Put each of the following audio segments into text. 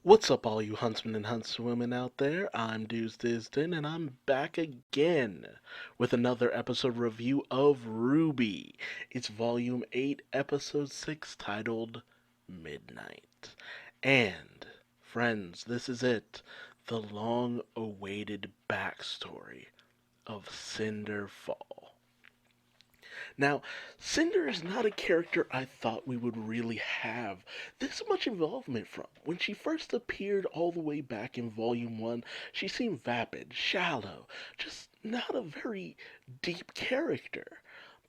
What's up, all you huntsmen and huntswomen out there? I'm Duuz-Diz-Din, and I'm back again with another episode review of Rwby. It's Volume 8, Episode 6, titled Midnight. And, friends, this is it, the long-awaited backstory of Cinder Fall. Now, Cinder is not a character I thought we would really have this much involvement from. When she first appeared all the way back in Volume 1, she seemed vapid, shallow, just not a very deep character.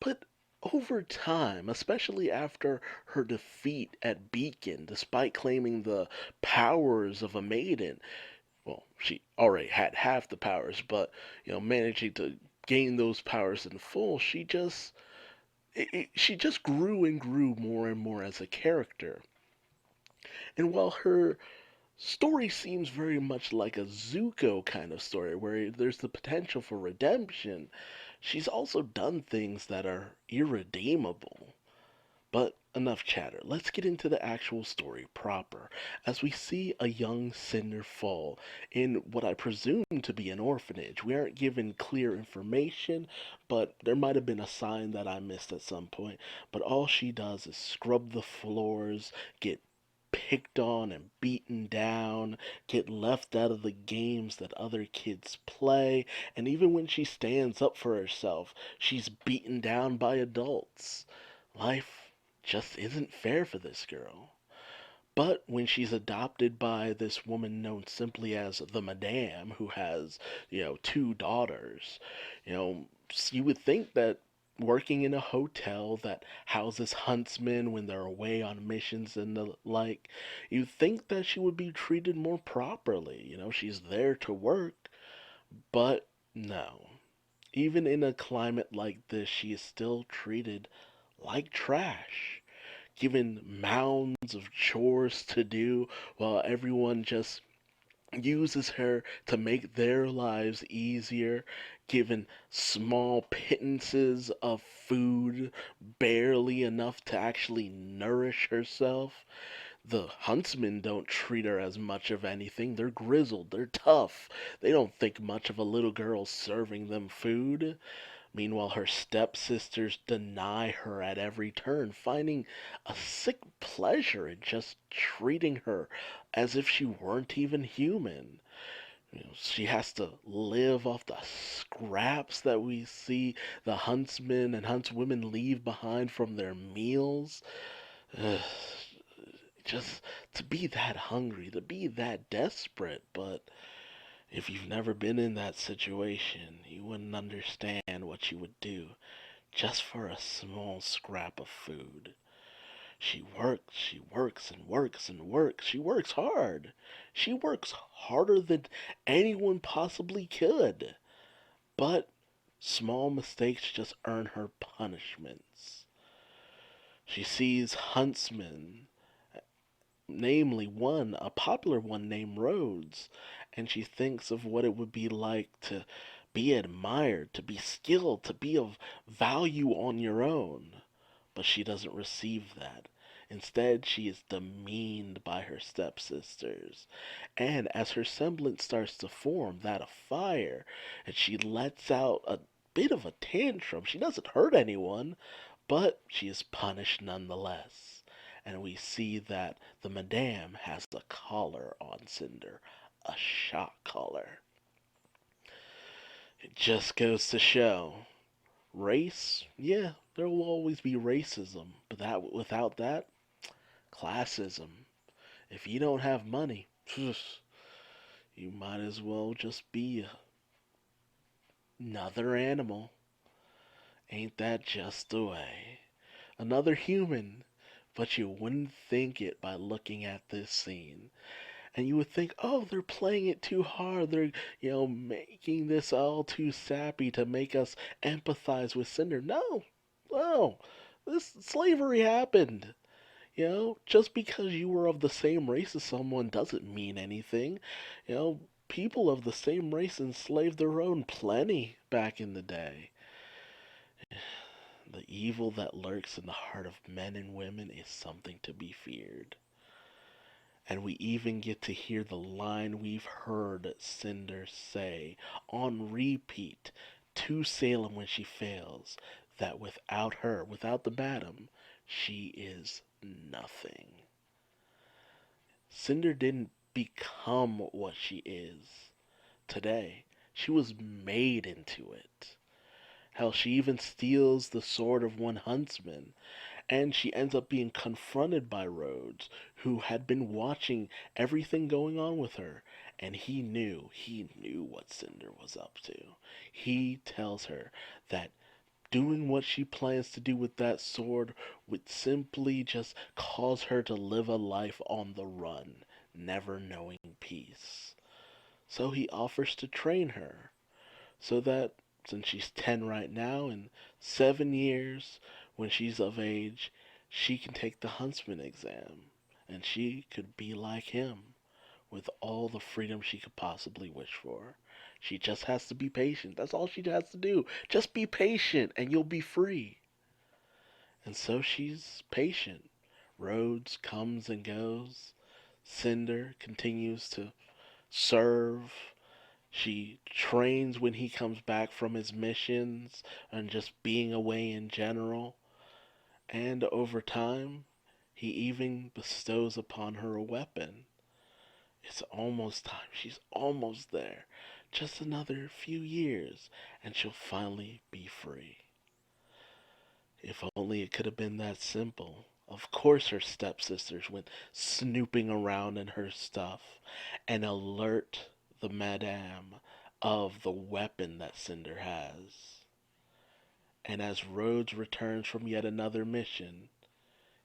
But over time, especially after her defeat at Beacon, despite claiming the powers of a maiden, well, she already had half the powers, but, managing to gain those powers in full, she just grew and grew more and more as a character. And while her story seems very much like a Zuko kind of story, where there's the potential for redemption, she's also done things that are irredeemable. But enough chatter. Let's get into the actual story proper, as we see a young Cinder fall in what I presume to be an orphanage. We aren't given clear information, but there might have been a sign that I missed at some point. But all she does is scrub the floors, get picked on and beaten down, get left out of the games that other kids play, and even when she stands up for herself, she's beaten down by adults. Life just isn't fair for this girl. But when she's adopted by this woman known simply as the Madame, who has, two daughters, you know, you would think that working in a hotel that houses huntsmen when they're away on missions and the like, you'd think that she would be treated more properly. She's there to work, but no. Even in a climate like this, she is still treated like trash, given mounds of chores to do while everyone just uses her to make their lives easier, given small pittances of food, barely enough to actually nourish herself. The huntsmen don't treat her as much of anything. They're grizzled, they're tough. They don't think much of a little girl serving them food. Meanwhile, her stepsisters deny her at every turn, finding a sick pleasure in just treating her as if she weren't even human. She has to live off the scraps that we see the huntsmen and huntswomen leave behind from their meals. Ugh, just to be that hungry, to be that desperate, but if you've never been in that situation, you wouldn't understand what you would do just for a small scrap of food. She works and works and works. She works hard. She works harder than anyone possibly could. But small mistakes just earn her punishments. She sees huntsmen, namely one, a popular one named Rhodes, and she thinks of what it would be like to be admired, to be skilled, to be of value on your own. But she doesn't receive that. Instead, she is demeaned by her stepsisters. And as her semblance starts to form, that of fire, and she lets out a bit of a tantrum, she doesn't hurt anyone, but she is punished nonetheless. And we see that the Madame has a collar on Cinder, a shock collar. It just goes to show race, yeah, there will always be racism, but without that, classism. If you don't have money, you might as well just be another animal. Ain't that just the way? Another human, but you wouldn't think it by looking at this scene. And you would think, oh, they're playing it too hard. They're, making this all too sappy to make us empathize with Cinder. No, no, this slavery happened. Just because you were of the same race as someone doesn't mean anything. People of the same race enslaved their own plenty back in the day. The evil that lurks in the heart of men and women is something to be feared. And we even get to hear the line we've heard Cinder say on repeat to Salem when she fails, that without her, without the Madam, she is nothing. Cinder didn't become what she is today. She was made into it. Hell, she even steals the sword of one huntsman, and she ends up being confronted by Rhodes, who had been watching everything going on with her, and he knew what Cinder was up to. He tells her that doing what she plans to do with that sword would simply just cause her to live a life on the run, never knowing peace. So he offers to train her so that since she's 10 right now, in 7 years, when she's of age, she can take the huntsman exam and she could be like him with all the freedom she could possibly wish for. She just has to be patient. That's all she has to do. Just be patient and you'll be free. And so she's patient. Rhodes comes and goes. Cinder continues to serve. She trains when he comes back from his missions and just being away in general. And over time, he even bestows upon her a weapon. It's almost time. She's almost there. Just another few years, and she'll finally be free. If only it could have been that simple. Of course her stepsisters went snooping around in her stuff and alert the Madame of the weapon that Cinder has. And as Rhodes returns from yet another mission,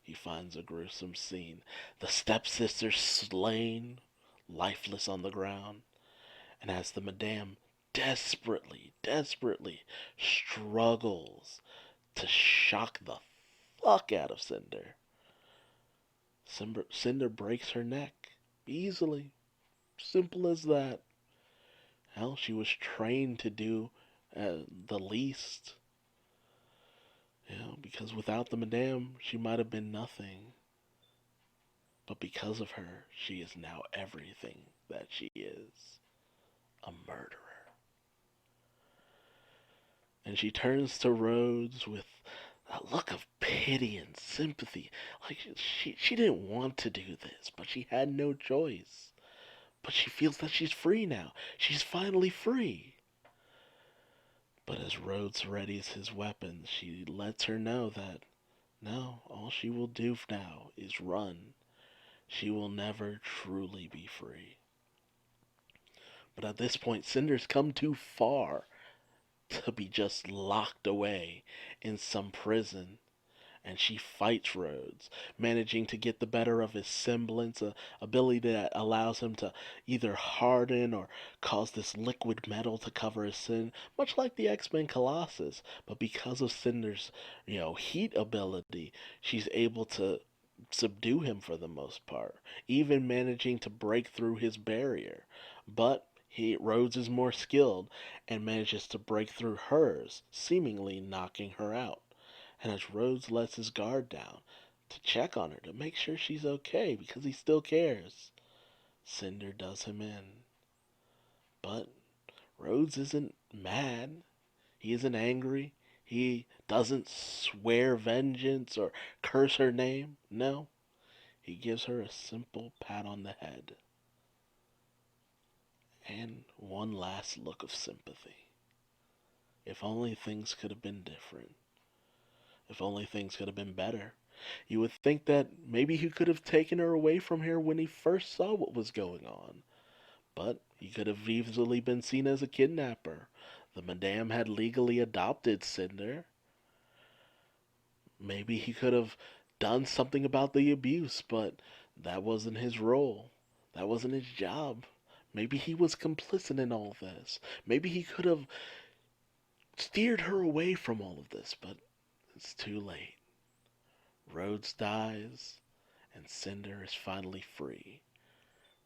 he finds a gruesome scene. The stepsisters slain, lifeless on the ground, and as the Madame desperately struggles to shock the fuck out of Cinder, Cinder breaks her neck easily. Simple as that. Hell, she was trained to do the least. Because without the Madame, she might have been nothing. But because of her, she is now everything that she is. A murderer. And she turns to Rhodes with a look of pity and sympathy. Like she didn't want to do this, but she had no choice. But she feels that she's free now. She's finally free. But as Rhodes readies his weapons, she lets her know that no, all she will do now is run. She will never truly be free. But at this point, Cinder's come too far to be just locked away in some prison, and she fights Rhodes, managing to get the better of his semblance, a ability that allows him to either harden or cause this liquid metal to cover his sin, much like the X-Men Colossus. But because of Cinder's, heat ability, she's able to subdue him for the most part, even managing to break through his barrier. But Rhodes is more skilled and manages to break through hers, seemingly knocking her out. And as Rhodes lets his guard down to check on her, to make sure she's okay because he still cares, Cinder does him in. But Rhodes isn't mad. He isn't angry. He doesn't swear vengeance or curse her name. No, he gives her a simple pat on the head and one last look of sympathy. If only things could have been different. If only things could have been better. You would think that maybe he could have taken her away from here when he first saw what was going on. But he could have easily been seen as a kidnapper. The Madame had legally adopted Cinder. Maybe he could have done something about the abuse, but that wasn't his role. That wasn't his job. Maybe he was complicit in all this. Maybe he could have steered her away from all of this, but it's too late. Rhodes dies, and Cinder is finally free.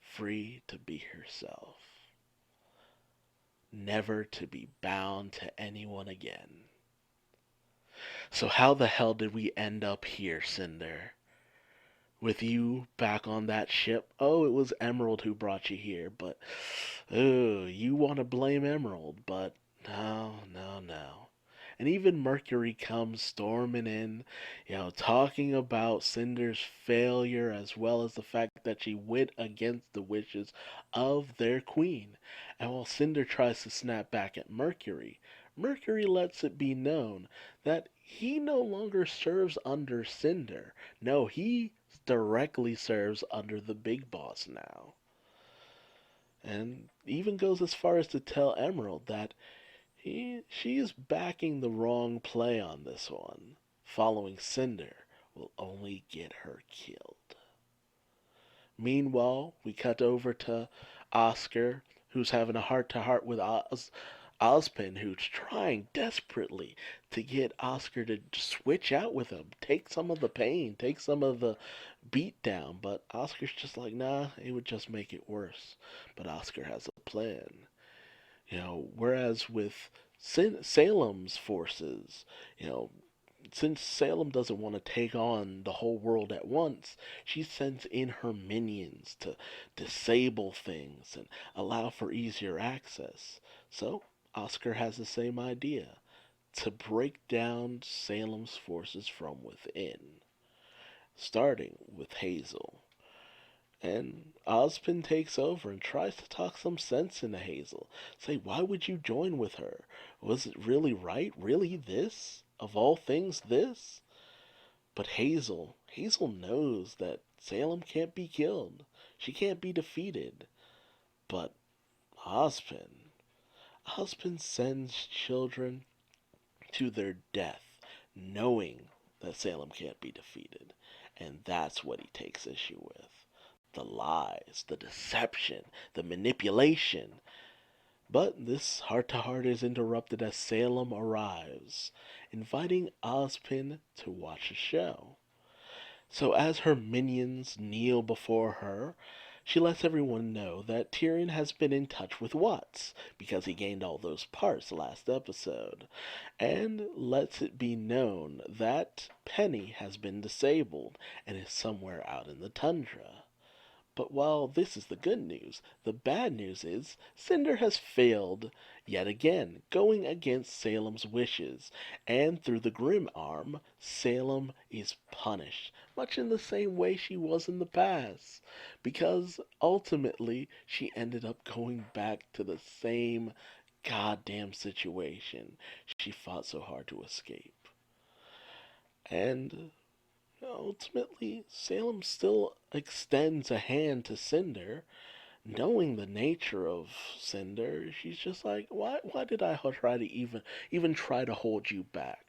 Free to be herself. Never to be bound to anyone again. So how the hell did we end up here, Cinder? with you back on that ship. Oh, it was Emerald who brought you here, but oh, you want to blame Emerald, but no, no, no. And even Mercury comes storming in, talking about Cinder's failure as well as the fact that she went against the wishes of their queen. And while Cinder tries to snap back at Mercury, Mercury lets it be known that he no longer serves under Cinder. No, he directly serves under the big boss now. And even goes as far as to tell Emerald that she is backing the wrong play on this one. Following Cinder will only get her killed. Meanwhile, we cut over to Oscar, who's having a heart-to-heart with Ozpin, who's trying desperately to get Oscar to switch out with him, take some of the pain, take some of the beat down, but Oscar's just like, nah, it would just make it worse. But Oscar has a plan. Whereas with Salem's forces, you know, since Salem doesn't want to take on the whole world at once, she sends in her minions to disable things and allow for easier access. So, Oscar has the same idea to break down Salem's forces from within, starting with Hazel. And Ozpin takes over and tries to talk some sense into Hazel. Say, why would you join with her? Was it really right? Really this? Of all things, this? But Hazel knows that Salem can't be killed. She can't be defeated. But Ozpin sends children to their death, knowing that Salem can't be defeated. And that's what he takes issue with. The lies, the deception, the manipulation. But this heart-to-heart is interrupted as Salem arrives, inviting Ozpin to watch a show. So as her minions kneel before her, she lets everyone know that Tyrion has been in touch with Watts, because he gained all those parts last episode, and lets it be known that Penny has been disabled and is somewhere out in the tundra. But while this is the good news, the bad news is Cinder has failed yet again, going against Salem's wishes, and through the Grim Arm, Salem is punished, much in the same way she was in the past, because ultimately she ended up going back to the same goddamn situation she fought so hard to escape. And ultimately, Salem still extends a hand to Cinder, knowing the nature of Cinder. She's just like, why did I try to even try to hold you back?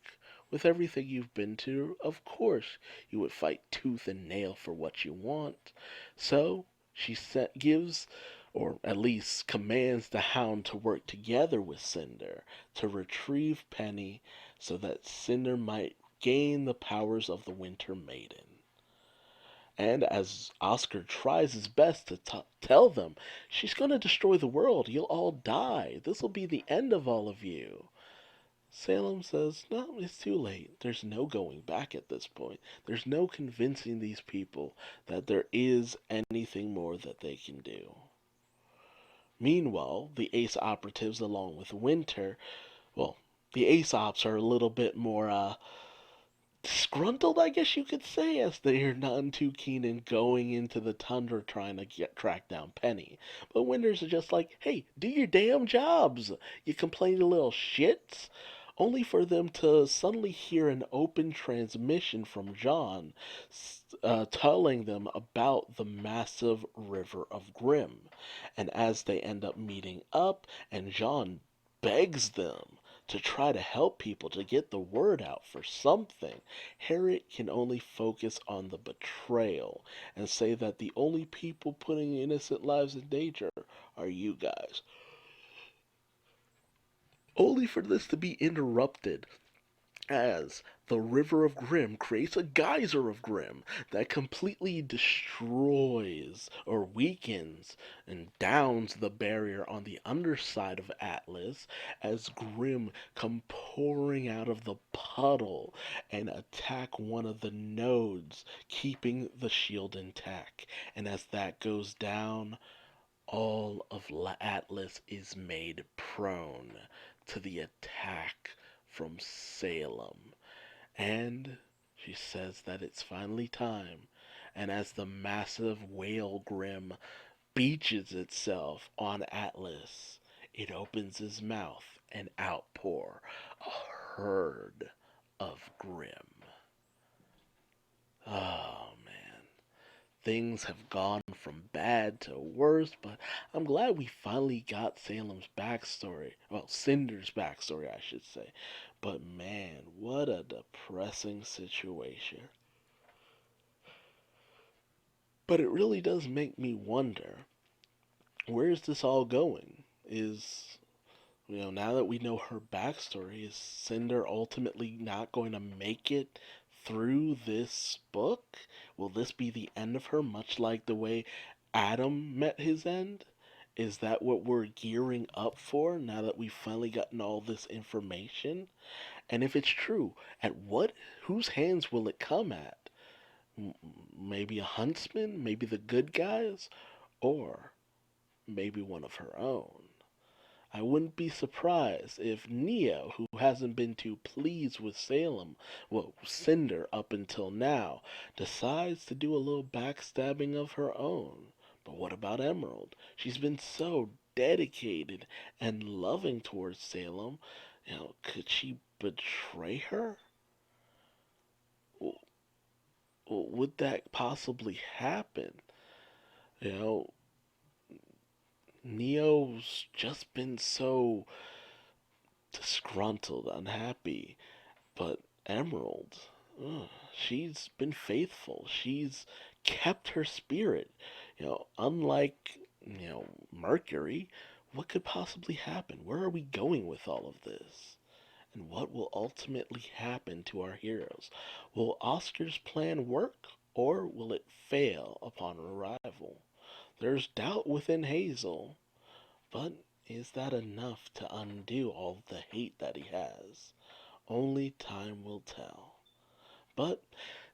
With everything you've been to, of course you would fight tooth and nail for what you want. So she gives, or at least commands the Hound to work together with Cinder to retrieve Penny so that Cinder might gain the powers of the Winter Maiden. And as Oscar tries his best to tell them, she's going to destroy the world. You'll all die. This will be the end of all of you. Salem says, no, it's too late. There's no going back at this point. There's no convincing these people that there is anything more that they can do. Meanwhile, the Ace operatives, along with Winter, well, the Ace ops are a little bit more, disgruntled, I guess you could say, as they're none too keen in going into the tundra trying to track down Penny. But Winter's just like, hey, do your damn jobs, you complaining little shits. Only for them to suddenly hear an open transmission from John, telling them about the massive river of Grimm. And as they end up meeting up, and John begs them to try to help people to get the word out for something, Harriet can only focus on the betrayal and say that the only people putting innocent lives in danger are you guys. Only for this to be interrupted as the River of Grim creates a geyser of Grim that completely destroys or weakens and downs the barrier on the underside of Atlas as Grim come pouring out of the puddle and attack one of the nodes, keeping the shield intact. And as that goes down, all of Atlas is made prone to the attack from Salem. And she says that it's finally time. And as the massive whale Grim beaches itself on Atlas, it opens his mouth and outpour a herd of Grim. Oh man, things have gone from bad to worse, but I'm glad we finally got Salem's backstory. Well, Cinder's backstory, I should say. But man, what a depressing situation. But it really does make me wonder, where is this all going? Now that we know her backstory, is Cinder ultimately not going to make it through this book? Will this be the end of her, much like the way Adam met his end? Is that what we're gearing up for now that we've finally gotten all this information? And if it's true, whose hands will it come at? Maybe a huntsman, maybe the good guys, or maybe one of her own. I wouldn't be surprised if Neo, who hasn't been too pleased with Cinder up until now, decides to do a little backstabbing of her own. But what about Emerald? She's been so dedicated and loving towards Salem. Could she betray her? Would that possibly happen? You know, Neo's just been so disgruntled, unhappy, but Emerald, she's been faithful. She's kept her spirit. Unlike, Mercury, what could possibly happen? Where are we going with all of this? And what will ultimately happen to our heroes? Will Oscar's plan work, or will it fail upon arrival? There's doubt within Hazel, but is that enough to undo all the hate that he has? Only time will tell. But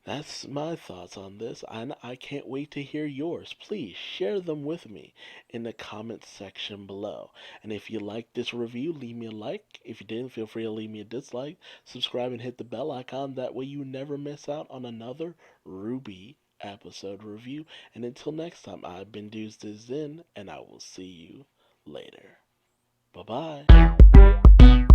that's my thoughts on this, and I can't wait to hear yours. Please share them with me in the comments section below. And if you liked this review, leave me a like. If you didn't, feel free to leave me a dislike. Subscribe and hit the bell icon. That way you never miss out on another Rwby episode review. And until next time, I've been Duuz-Diz-Din, and I will see you later. Bye-bye.